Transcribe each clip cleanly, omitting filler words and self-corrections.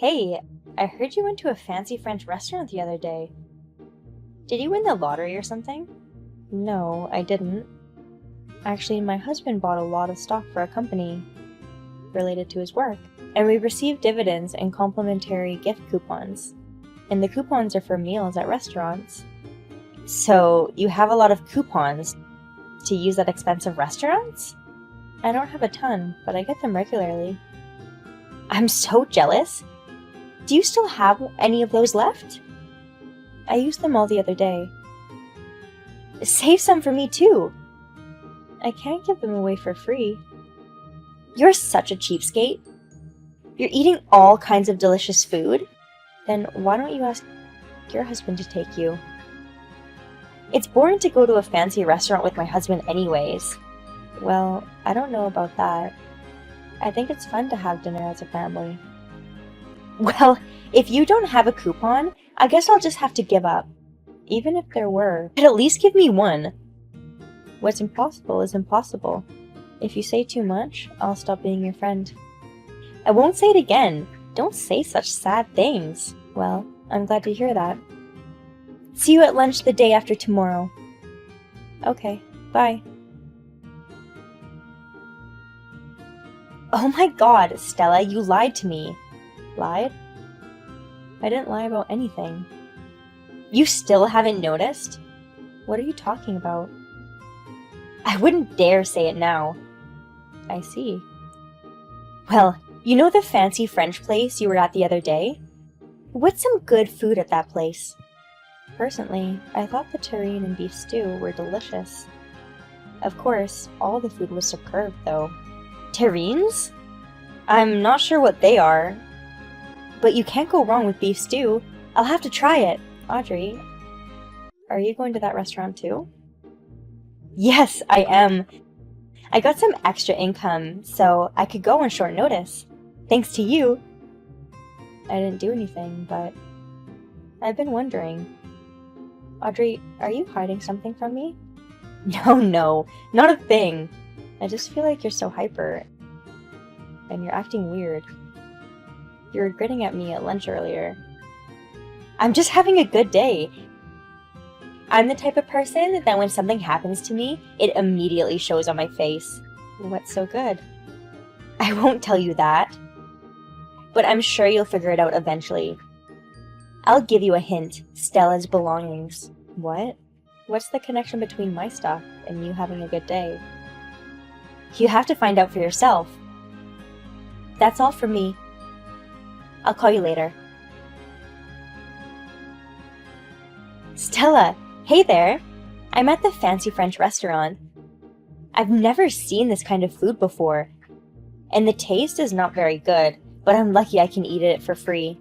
Hey, I heard you went to a fancy French restaurant the other day. Did you win the lottery or something? No, I didn't. Actually, my husband bought a lot of stock for a company related to his work, and we received dividends and complimentary gift coupons. And the coupons are for meals at restaurants. So, you have a lot of coupons to use at expensive restaurants? I don't have a ton, but I get them regularly. I'm so jealous! Do you still have any of those left? I used them all the other day. Save some for me too! I can't give them away for free. You're such a cheapskate. You're eating all kinds of delicious food? Then why don't you ask your husband to take you? It's boring to go to a fancy restaurant with my husband anyways. Well, I don't know about that. I think it's fun to have dinner as a family. Well, if you don't have a coupon, I guess I'll just have to give up. Even if there were, but at least give me one. What's impossible is impossible. If you say too much, I'll stop being your friend. I won't say it again. Don't say such sad things. Well, I'm glad to hear that. See you at lunch the day after tomorrow. Okay, bye. Oh my god, Stella, you lied to me. Lied? I didn't lie about anything. You still haven't noticed? What are you talking about? I wouldn't dare say it now. I see. Well, you know the fancy French place you were at the other day? What's some good food at that place? Personally, I thought the terrine and beef stew were delicious. Of course, all the food was superb, though. Terrines? I'm not sure what they are. But you can't go wrong with beef stew. I'll have to try it. Audrey, are you going to that restaurant too? Yes, I am. I got some extra income, so I could go on short notice. Thanks to you. I didn't do anything, but I've been wondering. Audrey, are you hiding something from me? No, not a thing. I just feel like you're so hyper, and you're acting weird. You were grinning at me at lunch earlier. I'm just having a good day. I'm the type of person that when something happens to me, it immediately shows on my face. What's so good? I won't tell you that. But I'm sure you'll figure it out eventually. I'll give you a hint. Stella's belongings. What? What's the connection between my stuff and you having a good day? You have to find out for yourself. That's all from me. I'll call you later. Stella! Hey there! I'm at the fancy French restaurant. I've never seen this kind of food before, and the taste is not very good, but I'm lucky I can eat it for free.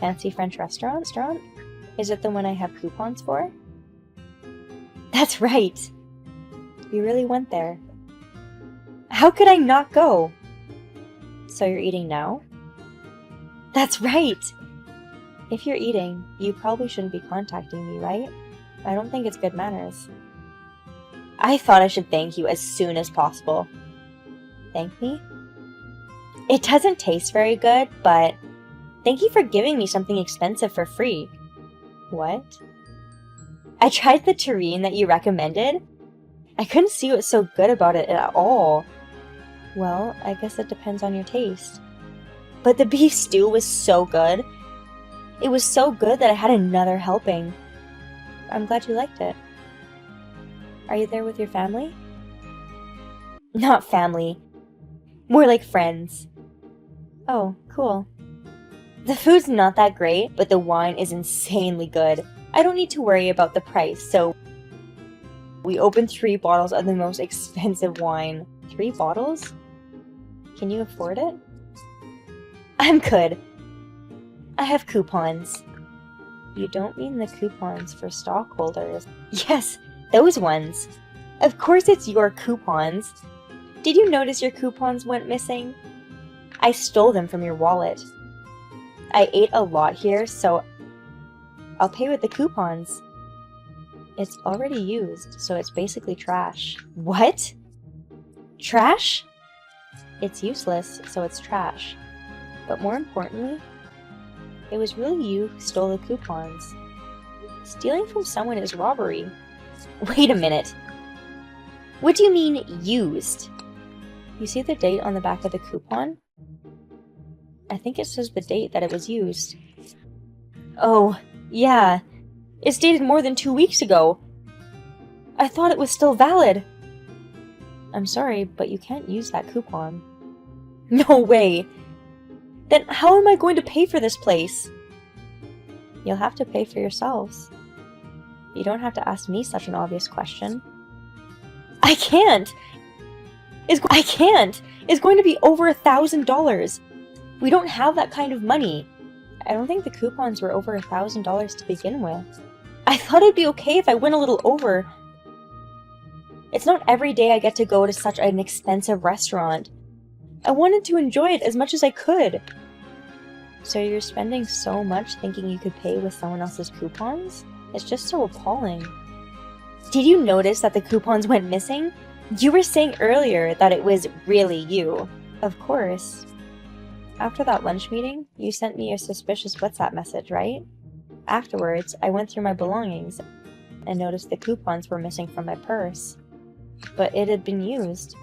Fancy French restaurant? Is it the one I have coupons for? That's right! You really went there. How could I not go? So you're eating now? That's right! If you're eating, you probably shouldn't be contacting me, right? I don't think it's good manners. I thought I should thank you as soon as possible. Thank me? It doesn't taste very good, but thank you for giving me something expensive for free. What? I tried the terrine that you recommended. I couldn't see what's so good about it at all. Well, I guess it depends on your taste. But the beef stew was so good. It was so good that I had another helping. I'm glad you liked it. Are you there with your family? Not family. More like friends. Oh, cool. The food's not that great, but the wine is insanely good. I don't need to worry about the price, so we opened 3 bottles of the most expensive wine. 3 bottles? Can you afford it? I'm good. I have coupons. You don't mean the coupons for stockholders. Yes, those ones. Of course it's your coupons. Did you notice your coupons went missing? I stole them from your wallet. I ate a lot here, so I'll pay with the coupons. It's already used, so it's basically trash. What? Trash? It's useless, so it's trash. But more importantly, It was really you who stole the coupons. Stealing from someone is robbery. Wait a minute. What do you mean, used? You see the date on the back of the coupon? I think it says the date that it was used. Oh, yeah. It's dated more than 2 weeks ago. I thought it was still valid. I'm sorry, but you can't use that coupon. No way! Then how am I going to pay for this place? You'll have to pay for yourselves. You don't have to ask me such an obvious question. I can't! I can't! It's going to be over $1,000. We don't have that kind of money. I don't think the coupons were over $1,000 to begin with. I thought it'd be okay if I went a little over. It's not every day I get to go to such an expensive restaurant. I wanted to enjoy it as much as I could. So you're spending so much thinking you could pay with someone else's coupons? It's just so appalling. Did you notice that the coupons went missing? You were saying earlier that it was really you. Of course. After that lunch meeting, you sent me a suspicious WhatsApp message, right? Afterwards, I went through my belongings and noticed the coupons were missing from my purse. But it had been used.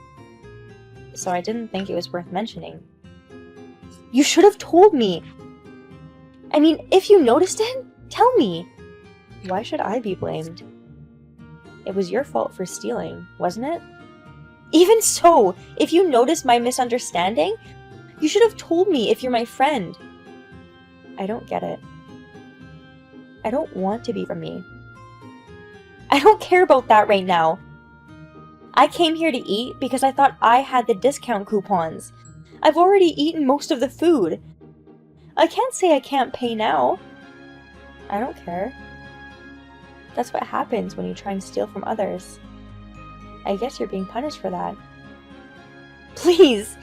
So I didn't think it was worth mentioning. You should have told me! I mean, if you noticed it, tell me! Why should I be blamed? It was your fault for stealing, wasn't it? Even so, if you noticed my misunderstanding, you should have told me if you're my friend. I don't get it. I don't want to be from me. I don't care about that right now. I came here to eat because I thought I had the discount coupons. I've already eaten most of the food. I can't say I can't pay now. I don't care. That's what happens when you try and steal from others. I guess you're being punished for that. Please!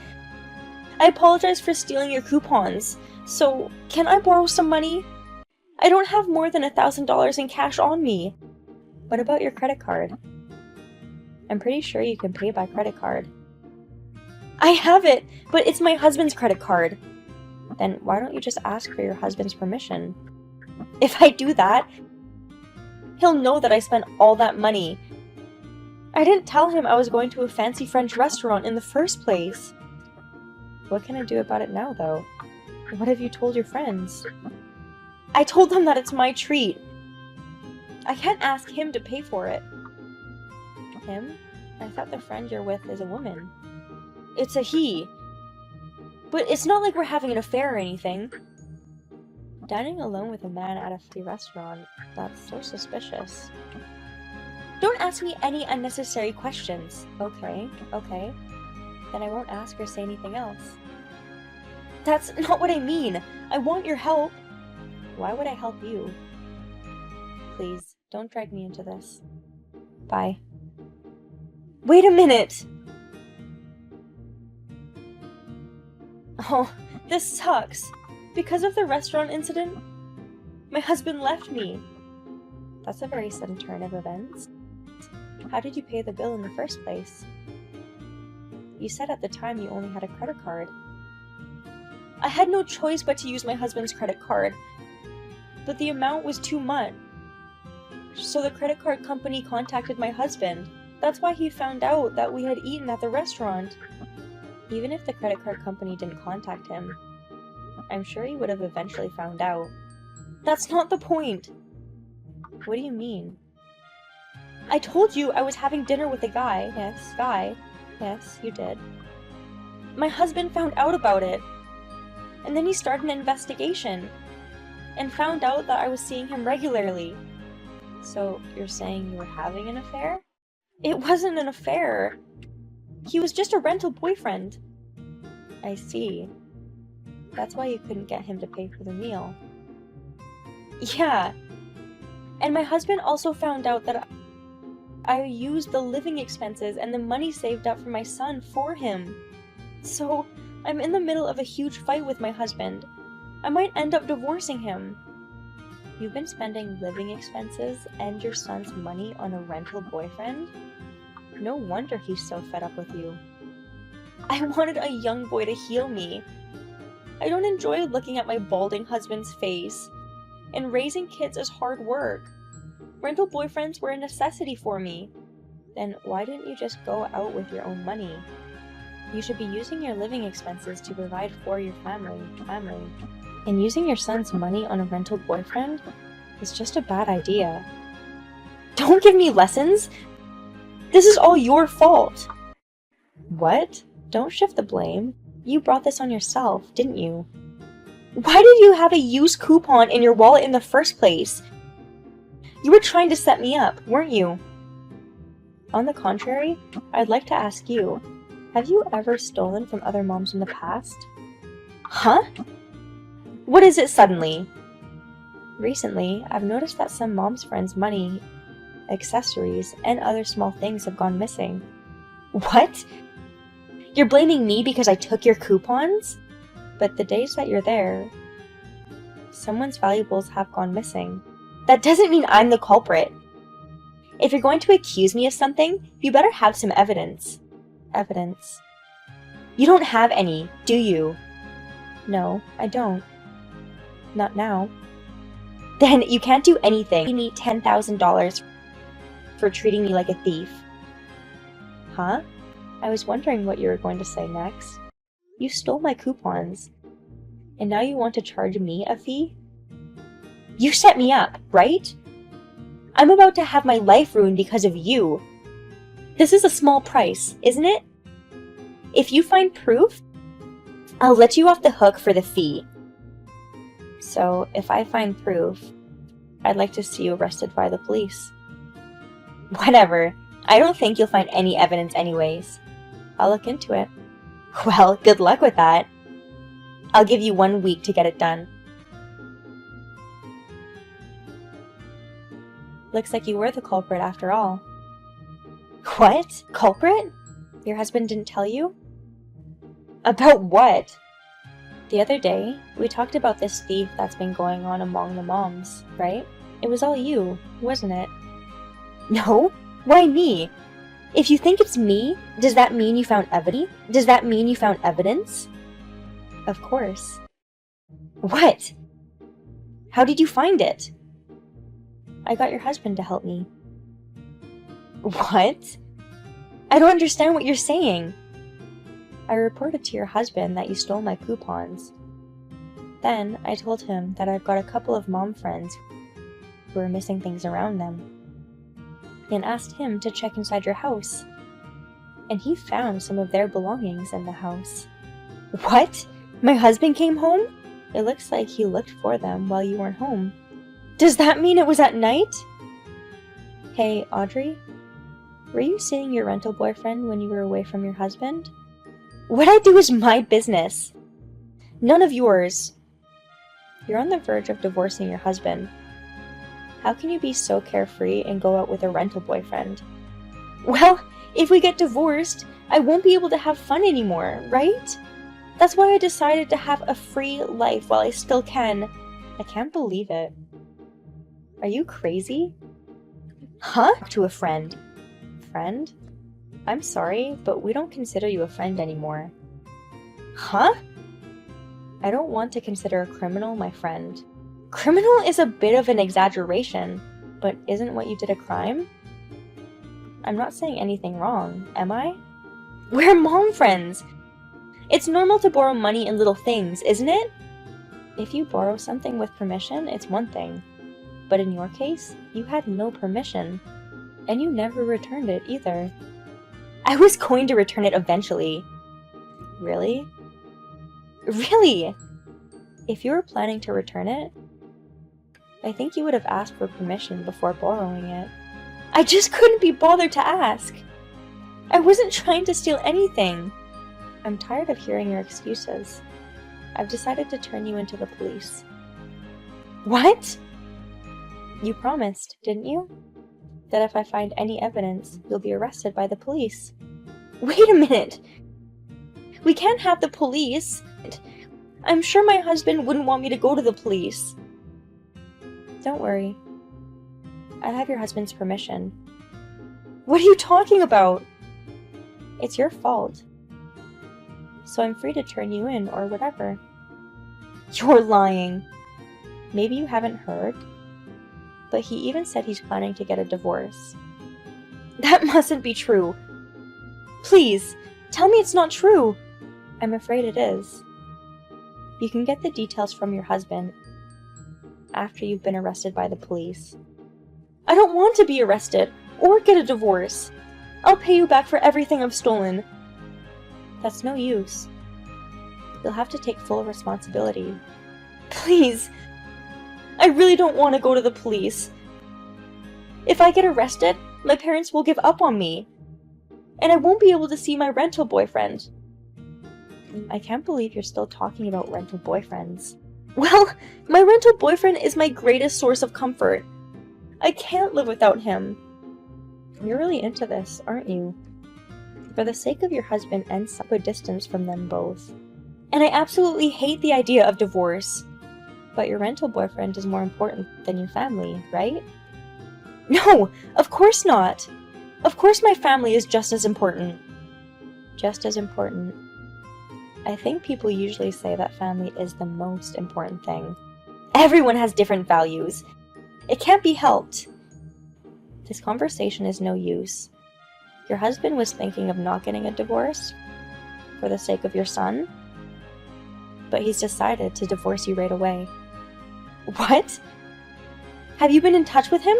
I apologize for stealing your coupons. So, can I borrow some money? I don't have more than $1,000 in cash on me. What about your credit card? I'm pretty sure you can pay by credit card. I have it, but it's my husband's credit card. Then why don't you just ask for your husband's permission? If I do that, he'll know that I spent all that money. I didn't tell him I was going to a fancy French restaurant in the first place. What can I do about it now, though? What have you told your friends? I told them that it's my treat. I can't ask him to pay for it. Him? I thought the friend you're with is a woman. It's a he. But it's not like we're having an affair or anything. Dining alone with a man at a fancy restaurant, that's so suspicious. Don't ask me any unnecessary questions. Okay. Then I won't ask or say anything else. That's not what I mean. I want your help. Why would I help you? Please, don't drag me into this. Bye. Wait a minute! Oh, this sucks. Because of the restaurant incident, my husband left me. That's a very sudden turn of events. How did you pay the bill in the first place? You said at the time you only had a credit card. I had no choice but to use my husband's credit card. But the amount was too much. So the credit card company contacted my husband. That's why he found out that we had eaten at the restaurant. Even if the credit card company didn't contact him, I'm sure he would have eventually found out. That's not the point! What do you mean? I told you I was having dinner with a guy. Yes, guy. Yes, you did. My husband found out about it. And then he started an investigation. And found out that I was seeing him regularly. So, you're saying you were having an affair? It wasn't an affair. He was just a rental boyfriend. I see. That's why you couldn't get him to pay for the meal. Yeah. And my husband also found out that I used the living expenses and the money saved up for my son for him. So, I'm in the middle of a huge fight with my husband. I might end up divorcing him. You've been spending living expenses and your son's money on a rental boyfriend? No wonder he's so fed up with you. I wanted a young boy to heal me. I don't enjoy looking at my balding husband's face. And raising kids is hard work. Rental boyfriends were a necessity for me. Then why didn't you just go out with your own money? You should be using your living expenses to provide for your family. And using your son's money on a rental boyfriend is just a bad idea. Don't give me lessons! This is all your fault! What? Don't shift the blame. You brought this on yourself, didn't you? Why did you have a used coupon in your wallet in the first place? You were trying to set me up, weren't you? On the contrary, I'd like to ask you, have you ever stolen from other moms in the past? Huh? What is it suddenly? Recently, I've noticed that some moms' friends' money, accessories, and other small things have gone missing. What? You're blaming me because I took your coupons? But the days that you're there, someone's valuables have gone missing. That doesn't mean I'm the culprit. If you're going to accuse me of something, you better have some evidence. Evidence. You don't have any, do you? No, I don't. Not now. Then you can't do anything. You need $10,000 for treating me like a thief. Huh? I was wondering what you were going to say next. You stole my coupons. And now you want to charge me a fee? You set me up, right? I'm about to have my life ruined because of you. This is a small price, isn't it? If you find proof, I'll let you off the hook for the fee. So, if I find proof, I'd like to see you arrested by the police. Whatever. I don't think you'll find any evidence anyways. I'll look into it. Well, good luck with that. I'll give you 1 week to get it done. Looks like you were the culprit after all. What? Culprit? Your husband didn't tell you? About what? The other day, we talked about this thief that's been going on among the moms, right? It was all you, wasn't it? No? Why me? If you think it's me, does that mean you found evidence? Does that mean you found evidence? Of course. What? How did you find it? I got your husband to help me. What? I don't understand what you're saying. I reported to your husband that you stole my coupons. Then I told him that I've got a couple of mom friends who are missing things around them, and asked him to check inside your house. And he found some of their belongings in the house. What? My husband came home? It looks like he looked for them while you weren't home. Does that mean it was at night? Hey, Audrey? Were you seeing your rental boyfriend when you were away from your husband? What I do is my business. None of yours. You're on the verge of divorcing your husband. How can you be so carefree and go out with a rental boyfriend? Well, if we get divorced, I won't be able to have fun anymore, right? That's why I decided to have a free life while I still can. I can't believe it. Are you crazy? Huh? To a friend. Friend? I'm sorry, but we don't consider you a friend anymore. Huh? I don't want to consider a criminal my friend. Criminal is a bit of an exaggeration, but isn't what you did a crime? I'm not saying anything wrong, am I? We're mom friends! It's normal to borrow money in little things, isn't it? If you borrow something with permission, it's one thing. But in your case, you had no permission. And you never returned it either. I was going to return it eventually. Really? Really? If you were planning to return it, I think you would have asked for permission before borrowing it. I just couldn't be bothered to ask. I wasn't trying to steal anything. I'm tired of hearing your excuses. I've decided to turn you into the police. What? You promised, didn't you? That if I find any evidence, you'll be arrested by the police. Wait a minute! We can't have the police! I'm sure my husband wouldn't want me to go to the police. Don't worry. I have your husband's permission. What are you talking about? It's your fault. So I'm free to turn you in or whatever. You're lying. Maybe you haven't heard, but he even said he's planning to get a divorce. That mustn't be true. Please, tell me it's not true. I'm afraid it is. You can get the details from your husband after you've been arrested by the police. I don't want to be arrested or get a divorce. I'll pay you back for everything I've stolen. That's no use. You'll have to take full responsibility. Please, I really don't want to go to the police. If I get arrested, my parents will give up on me, and I won't be able to see my rental boyfriend. I can't believe you're still talking about rental boyfriends. Well, my rental boyfriend is my greatest source of comfort. I can't live without him. You're really into this, aren't you? For the sake of your husband and son, put distance from them both. And I absolutely hate the idea of divorce. But your rental boyfriend is more important than your family, right? No, of course not. Of course my family is just as important. Just as important. I think people usually say that family is the most important thing. Everyone has different values. It can't be helped. This conversation is no use. Your husband was thinking of not getting a divorce for the sake of your son, but he's decided to divorce you right away. What? Have you been in touch with him?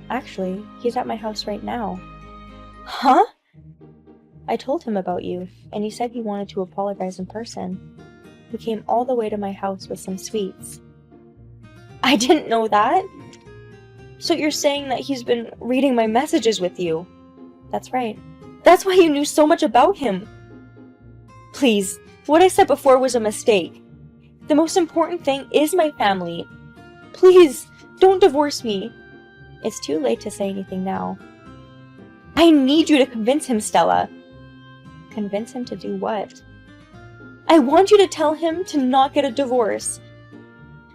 Actually, he's at my house right now. Huh? I told him about you, and he said he wanted to apologize in person. He came all the way to my house with some sweets. I didn't know that! So you're saying that he's been reading my messages with you? That's right. That's why you knew so much about him! Please, what I said before was a mistake. The most important thing is my family. Please, don't divorce me. It's too late to say anything now. I need you to convince him, Stella. Convince him to do what? I want you to tell him to not get a divorce.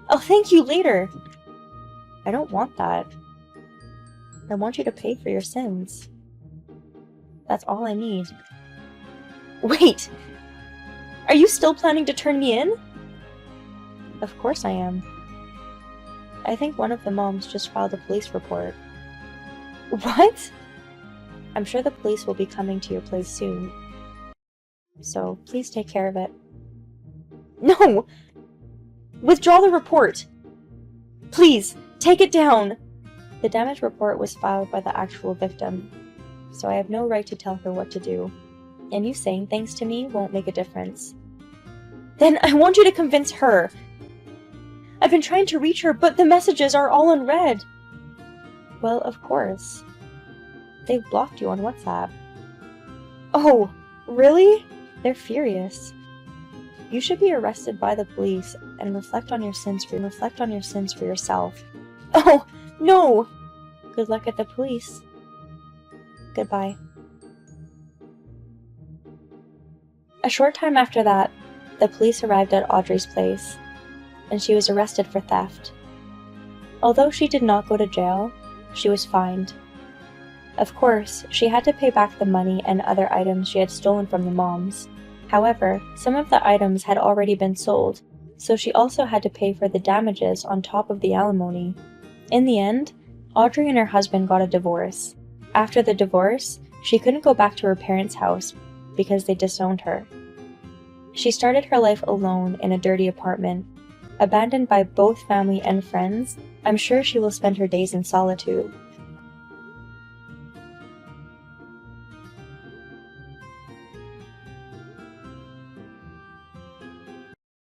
I'll thank you later. I don't want that. I want you to pay for your sins. That's all I need. Wait! Are you still planning to turn me in? Of course I am. I think one of the moms just filed a police report. What? I'm sure the police will be coming to your place soon. So please take care of it. No! Withdraw the report! Please, take it down! The damage report was filed by the actual victim, so I have no right to tell her what to do. And you saying things to me won't make a difference. Then I want you to convince her! I've been trying to reach her, but the messages are all unread! Well, of course. They've blocked you on WhatsApp. Oh, really? They're furious. You should be arrested by the police and reflect on your sins for yourself. Oh, no! Good luck at the police. Goodbye. A short time after that, the police arrived at Audrey's place, and she was arrested for theft. Although she did not go to jail, she was fined. Of course, she had to pay back the money and other items she had stolen from the moms. However, some of the items had already been sold, so she also had to pay for the damages on top of the alimony. In the end, Audrey and her husband got a divorce. After the divorce, she couldn't go back to her parents' house because they disowned her. She started her life alone in a dirty apartment. Abandoned by both family and friends, I'm sure she will spend her days in solitude.